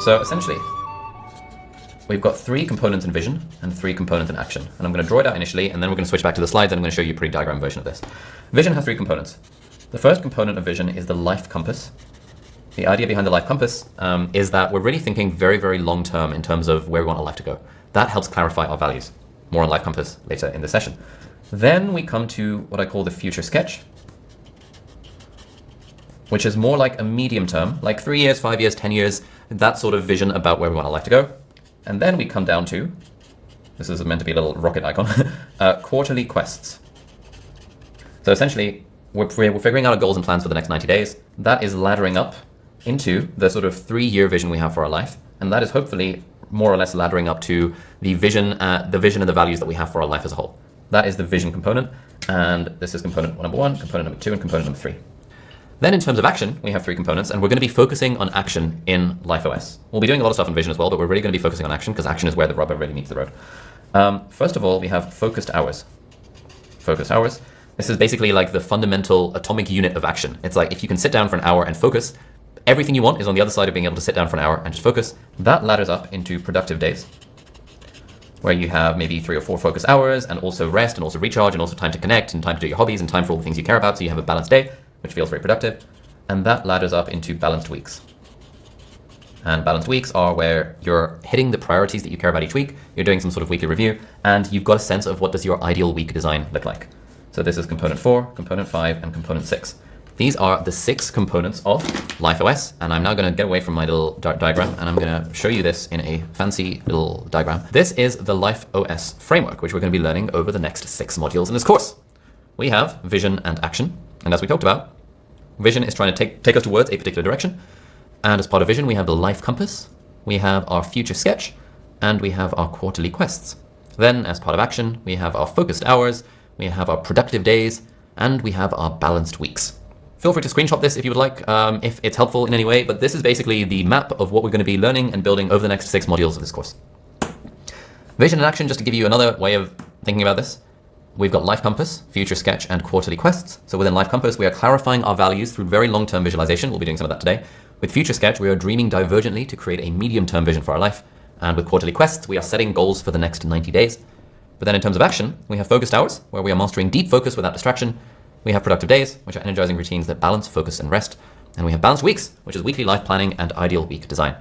So essentially, we've got 3 components in vision and 3 components in action. And I'm going to draw it out initially, and then we're going to switch back to the slides, and I'm going to show you a pre-diagram version of this. Vision has 3 components. The first component of vision is the life compass. The idea behind the life compass is that we're really thinking very, very long term in terms of where we want our life to go. That helps clarify our values. More on life compass later in the session. Then we come to what I call the future sketch, which is more like a medium term, like 3 years, 5 years, 10 years, that sort of vision about where we want our life to go. And then we come down to, this is meant to be a little rocket icon, quarterly quests. So essentially, we're figuring out our goals and plans for the next 90 days. That is laddering up into the sort of 3-year vision we have for our life. And that is hopefully more or less laddering up to the vision and the values that we have for our life as a whole. That is the vision component. And this is component number 1, component number 2, and component number 3. Then in terms of action, we have 3 components, and we're going to be focusing on action in LifeOS. We'll be doing a lot of stuff in vision as well, but we're really going to be focusing on action because action is where the rubber really meets the road. First of all, we have focused hours. Focused hours. This is basically like the fundamental atomic unit of action. It's like if you can sit down for an hour and focus, everything you want is on the other side of being able to sit down for an hour and just focus. That ladders up into productive days, where you have maybe 3 or 4 focus hours and also rest and also recharge and also time to connect and time to do your hobbies and time for all the things you care about. So you have a balanced day, which feels very productive. And that ladders up into balanced weeks. And balanced weeks are where you're hitting the priorities that you care about each week. You're doing some sort of weekly review, and you've got a sense of what does your ideal week design look like. So this is component 4, component 5, and component 6. These are the 6 components of LifeOS, and I'm now going to get away from my little diagram, and I'm going to show you this in a fancy little diagram. This is the LifeOS framework, which we're going to be learning over the next 6 modules in this course. We have vision and action, and as we talked about, vision is trying to take us towards a particular direction, and as part of vision, we have the life compass, we have our future sketch, and we have our quarterly quests. Then, as part of action, we have our focused hours, we have our productive days, and we have our balanced weeks. Feel free to screenshot this if you would like, if it's helpful in any way, but this is basically the map of what we're going to be learning and building over the next 6 modules of this course. Vision and action, just to give you another way of thinking about this, we've got life compass, future sketch, and quarterly quests. So within life compass, we are clarifying our values through very long-term visualization. We'll be doing some of that today. With future sketch, we are dreaming divergently to create a medium-term vision for our life. And with quarterly quests, we are setting goals for the next 90 days. But then in terms of action, we have focused hours, where we are mastering deep focus without distraction. We have productive days, which are energizing routines that balance, focus, and rest. And we have balanced weeks, which is weekly life planning and ideal week design.